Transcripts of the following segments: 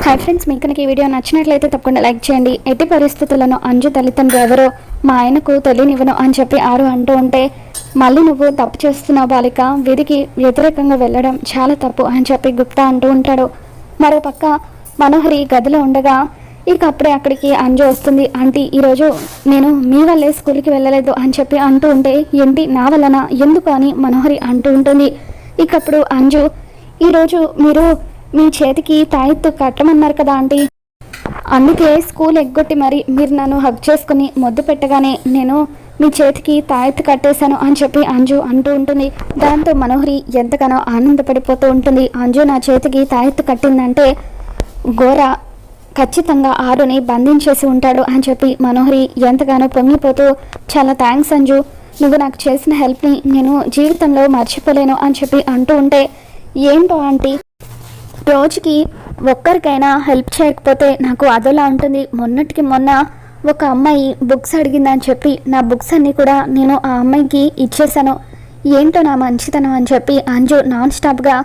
Hi friends, మీకు కనుక ఈ వీడియో నచ్చినట్లయితే తప్పకుండా లైక్ చేయండి. ఎట్టి పరిస్థితులను అంజు తల్లిదండ్రులు ఎవరో మా ఆయనకు తెలియనివ్వను అని చెప్పి ఆరు అంటూ ఉంటే, మళ్ళీ నువ్వు తప్పు చేస్తున్నావు బాలిక, వీరికి వ్యతిరేకంగా వెళ్ళడం చాలా తప్పు అని చెప్పి గుప్తా అంటూ ఉంటాడు. మరోపక్క మనోహరి గదిలో ఉండగా ఇక అప్పుడే అక్కడికి అంజు వస్తుంది. ఆంటీ, ఈరోజు నేను మీ వల్లే స్కూల్కి వెళ్ళలేదు అని చెప్పి అంటూ ఉంటే, ఏంటి నా వలన, ఎందుకు అని మనోహరి అంటూ ఉంటుంది. ఇకప్పుడు అంజు, ఈరోజు మీరు మీ చేతికి తాయెత్తు కట్టమన్నారు కదా ఆంటీ, అందుకే స్కూల్ ఎగ్గొట్టి మరి మీరు నన్ను హగ్ చేసుకుని ముద్దు పెట్టగానే నేను మీ చేతికి తాయెత్తు కట్టేశాను అని చెప్పి అంజు అంటూ ఉంటుంది. దాంతో మనోహరి ఎంతగానో ఆనందపడిపోతూ ఉంటుంది. అంజు నా చేతికి తాయెత్తు కట్టిందంటే గోర ఖచ్చితంగా ఆరుని బంధించేసి ఉంటాడు అని చెప్పి మనోహరి ఎంతగానో పొంగిపోతూ, చాలా థ్యాంక్స్ అంజు, నువ్వు నాకు చేసిన హెల్ప్ని నేను జీవితంలో మర్చిపోలేను అని చెప్పి అంటూ ఉంటే, ఏంటో ఆంటీ, రోజుకి ఒక్కరికైనా హెల్ప్ చేయకపోతే నాకు అదోలా ఉంటుంది. మొన్నటికి మొన్న ఒక అమ్మాయి బుక్స్ అడిగిందని చెప్పి నా బుక్స్ అన్నీ కూడా నేను ఆ అమ్మాయికి ఇచ్చేసాను. ఏంటో నా మంచితనం అని చెప్పి అంజు నాన్ స్టాప్గా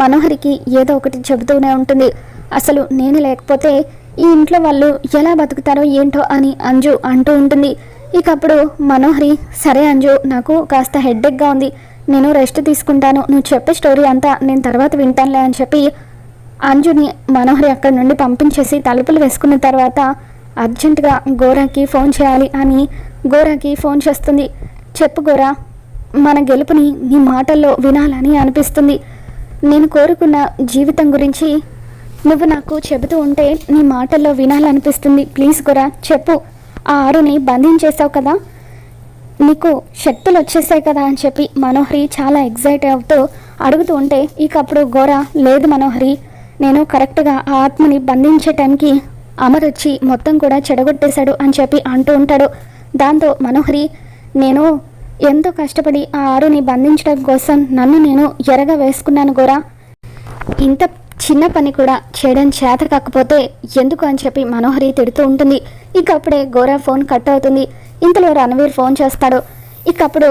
మనోహరికి ఏదో ఒకటి చెబుతూనే ఉంటుంది. అసలు నేను లేకపోతే ఈ ఇంట్లో వాళ్ళు ఎలా బతుకుతారో ఏంటో అని అంజు అంటూ ఉంటుంది. ఇకప్పుడు మనోహరి, సరే అంజు, నాకు కాస్త హెడ్ఏక్గా ఉంది, నేను రెస్ట్ తీసుకుంటాను, నువ్వు చెప్పే స్టోరీ అంతా నేను తర్వాత వింటానులే అని చెప్పి అంజుని మనోహరి అక్కడి నుండి పంపించేసి తలుపులు వేసుకున్న తర్వాత అర్జెంటుగా గోరాకి ఫోన్ చేయాలి అని గోరాకి ఫోన్ చేస్తుంది. చెప్పు గోరా, మన గెలుపుని నీ మాటల్లో వినాలని అనిపిస్తుంది. నేను కోరుకున్న జీవితం గురించి నువ్వు నాకు చెబుతూ ఉంటే నీ మాటల్లో వినాలనిపిస్తుంది. ప్లీజ్ గోరా చెప్పు, ఆ ఆరుని బంధించేసావు కదా, నీకు శక్తులు వచ్చేసాయి కదా అని చెప్పి మనోహరి చాలా ఎగ్జైట్ అవుతూ అడుగుతూ ఉంటే, ఇకప్పుడు గోరా, లేదు మనోహరి, నేను కరెక్ట్గా ఆ ఆత్మని బంధించే టైంకి అమర్ వచ్చి మొత్తం కూడా చెడగొట్టేశాడు అని చెప్పి అంటూ ఉంటాడు. దాంతో మనోహరి, నేను ఎంతో కష్టపడి ఆ ఆరుని బంధించడం కోసం నన్ను నేను ఎరగా వేసుకున్నాను గోరా, ఇంత చిన్న పని కూడా చేయడం చేత కాకపోతే ఎందుకు అని చెప్పి మనోహరి తిడుతూ ఉంటుంది. ఇకప్పుడే గోరా ఫోన్ కట్ అవుతుంది. ఇంతలో రణవీర్ ఫోన్ చేస్తాడు. ఇకప్పుడు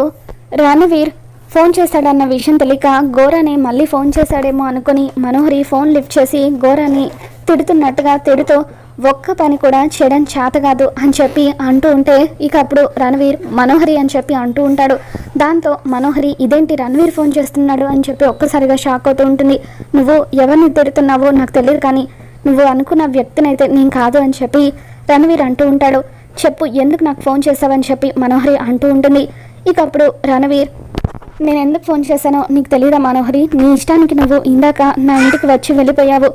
రణవీర్ ఫోన్ చేశాడన్న విషయం తెలియక గోరాని మళ్ళీ ఫోన్ చేశాడేమో అనుకుని మనోహరి ఫోన్ లిఫ్ట్ చేసి గోరాని తిడుతున్నట్టుగా తిడుతూ, ఒక్క పని కూడా చేయడం చేత కాదు అని చెప్పి అంటూ ఉంటే, ఇక అప్పుడు రణవీర్ మనోహరి అని చెప్పి అంటూ ఉంటాడు. దాంతో మనోహరి, ఇదేంటి రణవీర్ ఫోన్ చేస్తున్నాడు అని చెప్పి ఒక్కసారిగా షాక్ అవుతూ ఉంటుంది. నువ్వు ఎవరిని తిడుతున్నావో నాకు తెలియదు, కానీ నువ్వు అనుకున్న వ్యక్తినైతే నేను కాదు అని చెప్పి రణవీర్ అంటూ ఉంటాడు. చెప్పు, ఎందుకు నాకు ఫోన్ చేసావని చెప్పి మనోహరి అంటూ ఉంటుంది. ఇక అప్పుడు రణవీర్, నేను ఎందుకు ఫోన్ చేశానో నీకు తెలీదా మనోహరి, నీ ఇష్టానికి నువ్వు ఇందాక నా ఇంటికి వచ్చి వెళ్ళిపోయావు,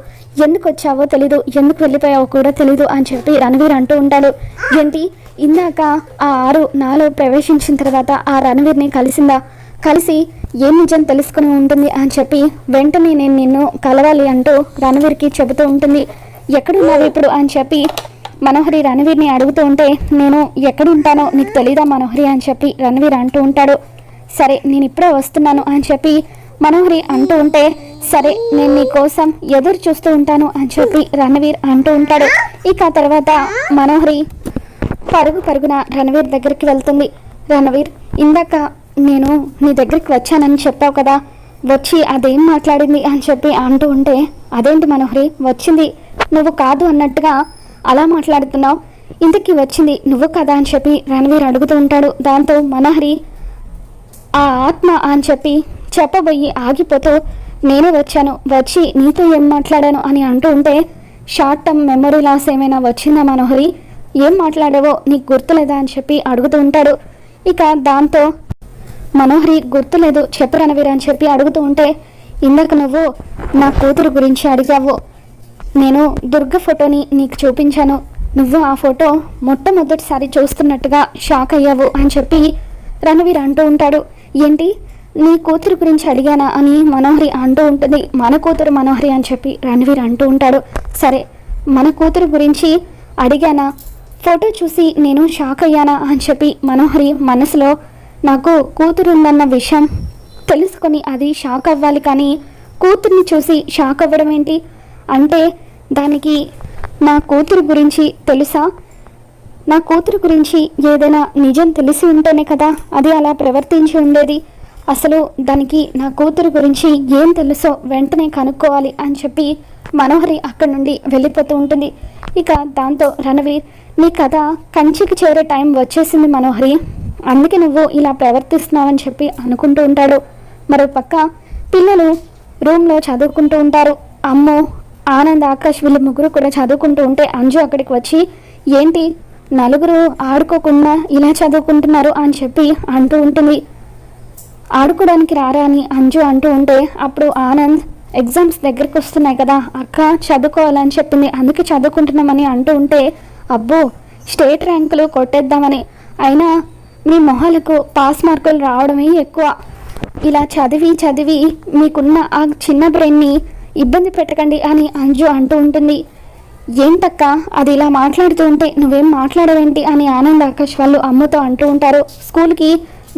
ఎందుకు వచ్చావో తెలీదు, ఎందుకు వెళ్ళిపోయావో కూడా తెలీదు అని చెప్పి రణవీర్ అంటూ ఉంటాడు. ఏంటి, ఇందాక ఆ ఆరు నాలో ప్రవేశించిన తర్వాత ఆ రణవీర్ని కలిసిందా, కలిసి ఏం నిజం తెలుసుకుని ఉంటుంది అని చెప్పి వెంటనే నేను నిన్ను కలవాలి అంటూ రణవీర్కి చెబుతూ ఉంటుంది. ఎక్కడున్నావు ఇప్పుడు అని చెప్పి మనోహరి రణవీర్ని అడుగుతూ ఉంటే, నేను ఎక్కడుంటానో నీకు తెలీదా మనోహరి అని చెప్పి రణవీర్ అంటూ ఉంటాడు. సరే, నేను ఇప్పుడే వస్తున్నాను అని చెప్పి మనోహరి అంటూ ఉంటే, సరే నేను నీ కోసం ఎదురు చూస్తూ ఉంటాను అని చెప్పి రణవీర్ అంటూ ఉంటాడు. ఇక తర్వాత మనోహరి పరుగున రణవీర్ దగ్గరికి వెళ్తుంది. రణవీర్, ఇందాక నేను నీ దగ్గరికి వచ్చానని చెప్పావు కదా, వచ్చి అదేం మాట్లాడింది అని చెప్పి అంటూ ఉంటే, అదేంటి మనోహరి, వచ్చింది నువ్వు కాదు అన్నట్టుగా అలా మాట్లాడుతున్నావు, ఇంతకీ వచ్చింది నువ్వు కదా అని చెప్పి రణవీర్ అడుగుతూ ఉంటాడు. దాంతో మనోహరి ఆ ఆత్మ అని చెప్పి చెప్పబోయి ఆగిపోతూ, నేనే వచ్చాను, వచ్చి నీతో ఏం మాట్లాడాను అని అంటూ ఉంటే, షార్ట్ టర్మ్ మెమొరీ లాస్ ఏమైనా వచ్చిందా మనోహరి, ఏం మాట్లాడావో నీకు గుర్తులేదా అని చెప్పి అడుగుతూ ఉంటాడు. ఇక దాంతో మనోహరి, గుర్తులేదు చెప్పు రణవీర్ అని చెప్పి అడుగుతూ ఉంటే, ఇందాక నువ్వు నా కూతురు గురించి అడిగావు, నేను దుర్గ ఫోటోని నీకు చూపించాను, నువ్వు ఆ ఫోటో మొట్టమొదటిసారి చూస్తున్నట్టుగా షాక్ అయ్యావు అని చెప్పి రణవీర్ అంటూ ఉంటాడు. ఏంటి, నీ కూతురు గురించి అడిగానా అని మనోహరి అంటూ ఉంటుంది. మన కూతురు మనోహరి అని చెప్పి రణవీర్ అంటూ ఉంటాడు. సరే, మన కూతురు గురించి అడిగానా, ఫోటో చూసి నేను షాక్ అయ్యానా అని చెప్పి మనోహరి మనసులో, నాకు కూతురుందన్న విషయం తెలుసుకొని అది షాక్ అవ్వాలి, కానీ కూతుర్ని చూసి షాక్ అవ్వడం ఏంటి, అంటే దానికి నా కూతురు గురించి తెలుసా, నా కూతురు గురించి ఏదైనా నిజం తెలిసి ఉంటేనే కదా అది అలా ప్రవర్తించి ఉండేది, అసలు దానికి నా కూతురు గురించి ఏం తెలుసో వెంటనే కనుక్కోవాలి అని చెప్పి మనోహరి అక్కడి నుండి వెళ్ళిపోతూ ఉంటుంది. ఇక దాంతో రణవీర్, నీ కథ కంచికి చేరే టైం వచ్చేసింది మనోహరి, అందుకే నువ్వు ఇలా ప్రవర్తిస్తున్నావని చెప్పి అనుకుంటూ ఉంటాడు. మరోపక్క పిల్లలు రూమ్లో చదువుకుంటూ ఉంటారు. అమ్ము, ఆనంద్, ఆకాష్ వీళ్ళు ముగ్గురు కూడా చదువుకుంటూ ఉంటే అంజు అక్కడికి వచ్చి, ఏంటి నలుగురు ఆడుకోకుండా ఇలా చదువుకుంటున్నారు అని చెప్పి అంటూ ఉంటుంది. ఆడుకోవడానికి రారా అని అంజు అంటూ ఉంటే అప్పుడు ఆనంద్, ఎగ్జామ్స్ దగ్గరికి వస్తున్నాయి కదా అక్క, చదువుకోవాలని చెప్పింది, అందుకే చదువుకుంటున్నామని అంటూ ఉంటే, అబ్బో స్టేట్ ర్యాంకులు కొట్టేద్దామని, అయినా మీ మొహాలకు పాస్ మార్కులు రావడమే ఎక్కువ, ఇలా చదివి చదివి మీకున్న ఆ చిన్న బ్రెయిన్ని ఇబ్బంది పెట్టకండి అని అంజు అంటూ ఉంటుంది. ఏంటక్క అది ఇలా మాట్లాడుతూ ఉంటే నువ్వేం మాట్లాడవేంటి అని ఆనంద్, ఆకాష్ వాళ్ళు అమ్మతో అంటూ ఉంటారు. స్కూల్కి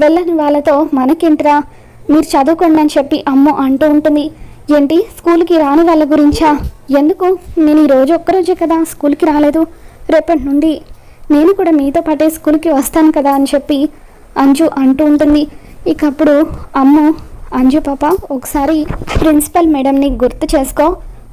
వెళ్ళని వాళ్ళతో మనకేంట్రా, మీరు చదువుకోండి అని చెప్పి అమ్మ అంటూ ఉంటుంది. ఏంటి స్కూల్కి రాని వాళ్ళ గురించా, ఎందుకు నేను ఈరోజు ఒక్కరోజే కదా స్కూల్కి రాలేదు, రేపటి నుండి నేను కూడా మీతో పాటే స్కూల్కి వస్తాను కదా అని చెప్పి అంజు అంటూ ఉంటుంది. ఇక అప్పుడు అమ్మ, అంజు పాప ఒకసారి ప్రిన్సిపల్ మేడంని గుర్తు చేసుకో,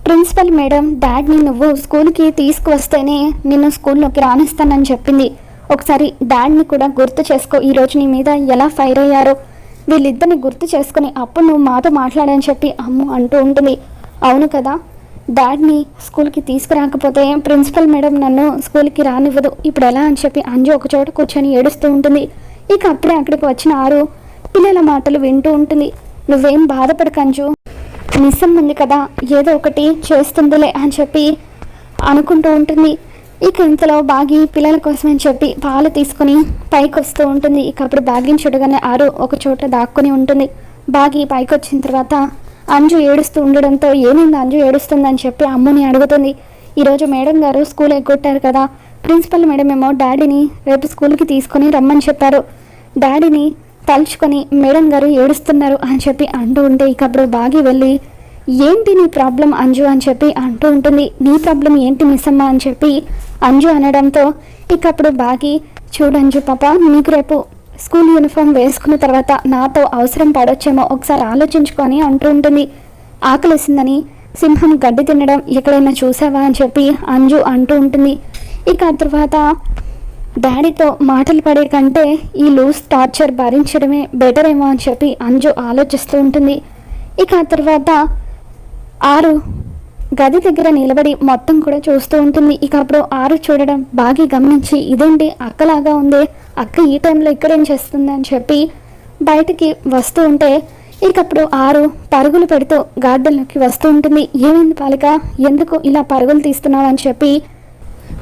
ప్రిన్సిపల్ మేడం డాడ్ని నువ్వు స్కూల్కి తీసుకువస్తేనే నిన్ను స్కూల్లోకి రానిస్తానని చెప్పింది, ఒకసారి డాడ్ని కూడా గుర్తు చేసుకో, ఈరోజు నీ మీద ఎలా ఫైర్ అయ్యారో వీళ్ళిద్దరిని గుర్తు చేసుకుని అప్పుడు నువ్వు మాతో మాట్లాడని చెప్పి అమ్మ అంటూ ఉంటుంది. అవును కదా, డాడ్ని స్కూల్కి తీసుకురాకపోతే ప్రిన్సిపల్ మేడం నన్ను స్కూల్కి రానివ్వదు, ఇప్పుడు ఎలా అని చెప్పి అంజు ఒక చోట కూర్చొని ఏడుస్తూ ఉంటుంది. ఇక అప్పుడే అక్కడికి వచ్చిన ఆరు పిల్లల మాటలు వింటూ ఉంటుంది. నువ్వేం బాధపడకు అంజు, మిస్సం ఉంది కదా ఏదో ఒకటి చేస్తుందిలే అని చెప్పి అనుకుంటూ ఉంటుంది. ఇక ఇంతలో బాగి పిల్లల కోసం అని చెప్పి పాలు తీసుకుని పైకి వస్తూ ఉంటుంది. ఇక అప్పుడు బాగిని చూడగానే ఆరు ఒక చోట దాక్కుని ఉంటుంది. బాగి పైకి వచ్చిన తర్వాత అంజు ఏడుస్తూ ఉండడంతో ఏమైంది అంజు ఏడుస్తుందని చెప్పి అమ్మని అడుగుతుంది. ఈరోజు మేడం గారు స్కూల్ ఎగ్గొట్టారు కదా, ప్రిన్సిపల్ మేడం ఏమో డాడీని రేపు స్కూల్కి తీసుకొని రమ్మని చెప్పారు, డాడీని తలుచుకొని మేడం గారు ఏడుస్తున్నారు అని చెప్పి అంటూ ఉంటే ఇక అప్పుడు బాగి వెళ్ళి, ఏంటి నీ ప్రాబ్లం అంజు అని చెప్పి అంటూ ఉంటుంది. నీ ప్రాబ్లం ఏంటి మిస్సమ్మ అని చెప్పి అంజు అనడంతో ఇక అప్పుడు బాగి, చూడు అంజు పాప, నీకు రేపు స్కూల్ యూనిఫామ్ వేసుకున్న తర్వాత నాతో అవసరం పడొచ్చేమో ఒకసారి ఆలోచించుకొని అంటూ ఉంటుంది. ఆకలిసిందని సింహం గడ్డి తినడం ఎక్కడైనా చూసావా అని చెప్పి అంజు అంటూ ఉంటుంది. ఇక ఆ తర్వాత డాడీతో మాటలు పడే కంటే ఈ లూజ్ టార్చర్ భరించడమే బెటర్ ఏమో అని చెప్పి అంజు ఆలోచిస్తూ ఉంటుంది. ఇక ఆ తర్వాత ఆరు గది దగ్గర నిలబడి మొత్తం కూడా చూస్తూ ఉంటుంది. ఇక అప్పుడు ఆరు చూడడం బాగా గమనించి, ఇదేంటి అక్కలాగా ఉంది, అక్క ఈ టైంలో ఇక్కడేం చేస్తుంది అని చెప్పి బయటికి వస్తూ ఉంటే ఇక అప్పుడు ఆరు పరుగులు పెడుతూ గార్డెన్లోకి వస్తూ ఉంటుంది. ఏమైంది బాలిక, ఎందుకు ఇలా పరుగులు తీస్తున్నావు అని చెప్పి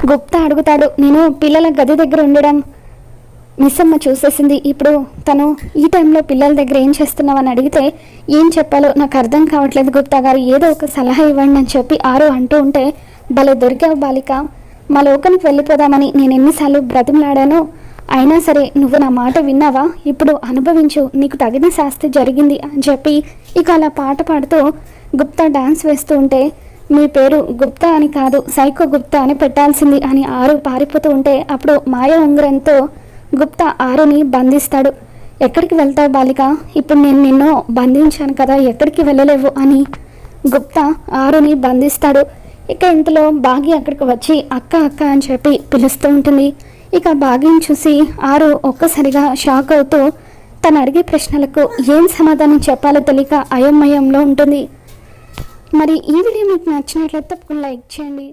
గుప్తా అడుగుతాడు. నేను పిల్లల గది దగ్గర ఉండడం మిస్సమ్మ చూసేసింది, ఇప్పుడు తను ఈ టైంలో పిల్లల దగ్గర ఏం చేస్తున్నావు అని అడిగితే ఏం చెప్పాలో నాకు అర్థం కావట్లేదు గుప్తా గారు, ఏదో ఒక సలహా ఇవ్వండి అని చెప్పి ఆరు అంటూ ఉంటే, భలే దొరికావు బాలిక, మా లోకానికి వెళ్ళిపోదామని నేను ఎన్నిసార్లు బ్రతిమలాడాను, అయినా సరే నువ్వు నా మాట విన్నావా, ఇప్పుడు అనుభవించు, నీకు తగిన శాస్తి జరిగింది అని చెప్పి ఇక అలా పాట పాడుతూ గుప్తా డాన్స్ వేస్తూ ఉంటే, మీ పేరు గుప్తా అని కాదు సైకో గుప్తా అని పెట్టాల్సింది అని ఆరు పారిపోతూ ఉంటే అప్పుడు మాయ ఉంగరంతో గుప్తా ఆరుని బంధిస్తాడు. ఎక్కడికి వెళ్తావు బాలిక, ఇప్పుడు నేను నిన్ను బంధించాను కదా, ఎక్కడికి వెళ్ళలేవు అని గుప్తా ఆరుని బంధిస్తాడు. ఇక ఇంతలో బాగి అక్కడికి వచ్చి అక్క అక్క అని చెప్పి పిలుస్తూ ఉంటుంది. ఇక బాగిని చూసి ఆరు ఒక్కసారిగా షాక్ అవుతూ తను అడిగే ప్రశ్నలకు ఏం సమాధానం చెప్పాలో తెలియక అయోమయంలో ఉంటుంది. మరి ఈ వీడియో మీకు నచ్చినట్లయితే తప్పకుండా లైక్ చేయండి.